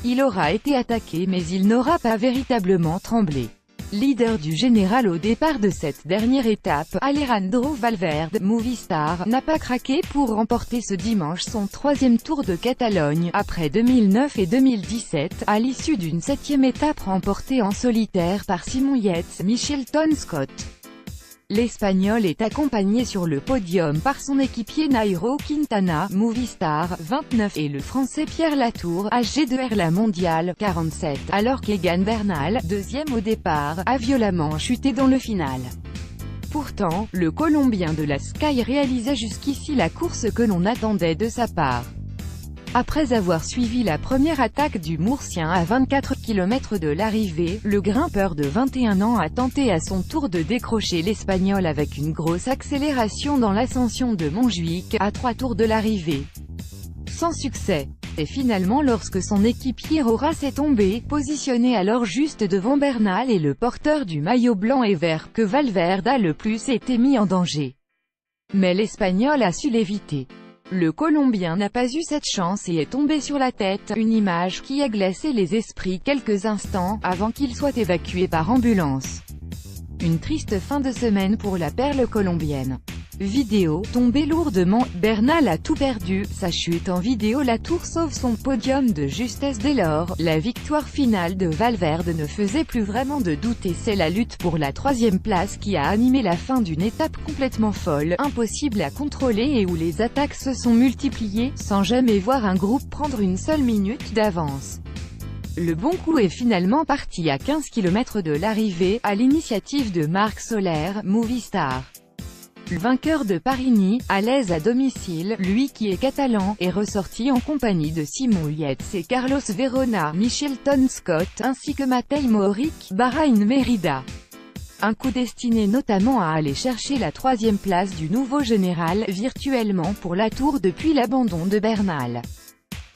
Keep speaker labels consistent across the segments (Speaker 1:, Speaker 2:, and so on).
Speaker 1: Il aura été attaqué mais il n'aura pas véritablement tremblé. Leader du général au départ de cette dernière étape, Alejandro Valverde, Movistar, n'a pas craqué pour remporter ce dimanche son troisième Tour de Catalogne, après 2009 et 2017, à l'issue d'une septième étape remportée en solitaire par Simon Yates, Michelton Scott. L'Espagnol est accompagné sur le podium par son équipier Nairo Quintana, Movistar, 29, et le Français Pierre Latour, AG2R La Mondiale, 47, alors qu'Egan Bernal, deuxième au départ, a violemment chuté dans le final. Pourtant, le Colombien de la Sky réalisait jusqu'ici la course que l'on attendait de sa part. Après avoir suivi la première attaque du Murcien à 24 km de l'arrivée, le grimpeur de 21 ans a tenté à son tour de décrocher l'Espagnol avec une grosse accélération dans l'ascension de Montjuïc, à 3 tours de l'arrivée. Sans succès. Et finalement lorsque son équipier Horace est tombé, positionné alors juste devant Bernal et le porteur du maillot blanc et vert, que Valverde a le plus été mis en danger. Mais l'Espagnol a su l'éviter. Le Colombien n'a pas eu cette chance et est tombé sur la tête, une image qui a glacé les esprits quelques instants, avant qu'il soit évacué par ambulance. Une triste fin de semaine pour la perle colombienne. Vidéo, tombé lourdement, Bernal a tout perdu, sa chute en vidéo. Latour sauve son podium de justesse dès lors, la victoire finale de Valverde ne faisait plus vraiment de doute et c'est la lutte pour la troisième place qui a animé la fin d'une étape complètement folle, impossible à contrôler et où les attaques se sont multipliées, sans jamais voir un groupe prendre une seule minute d'avance. Le bon coup est finalement parti à 15 km de l'arrivée, à l'initiative de Marc Soler, Movistar. Le vainqueur de Paris-Nice, à l'aise à domicile, lui qui est catalan, est ressorti en compagnie de Simon Yates et Carlos Verona, Michelton Scott, ainsi que Matej Mohoric, Bahrain Merida. Un coup destiné notamment à aller chercher la troisième place du nouveau général, virtuellement pour Latour depuis l'abandon de Bernal.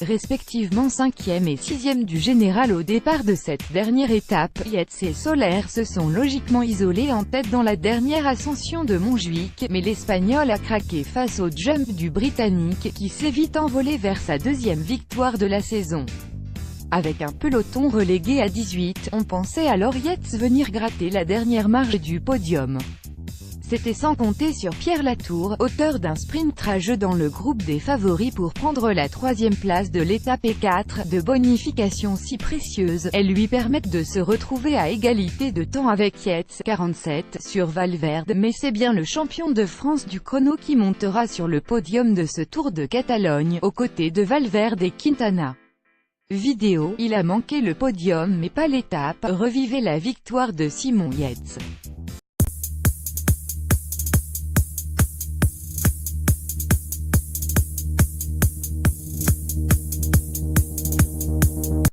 Speaker 1: Respectivement 5e et 6e du général au départ de cette dernière étape, Yates et Soler se sont logiquement isolés en tête dans la dernière ascension de Montjuïc, mais l'Espagnol a craqué face au jump du Britannique, qui s'est vite envolé vers sa deuxième victoire de la saison. Avec un peloton relégué à 18, on pensait alors Yates venir gratter la dernière marge du podium. C'était sans compter sur Pierre Latour, auteur d'un sprint rageux dans le groupe des favoris pour prendre la troisième place de l'étape E4, de bonifications si précieuses, elles lui permettent de se retrouver à égalité de temps avec Yates, 47, sur Valverde, mais c'est bien le champion de France du chrono qui montera sur le podium de ce Tour de Catalogne, aux côtés de Valverde et Quintana. Vidéo, il a manqué le podium mais pas l'étape, revivez la victoire de Simon Yates.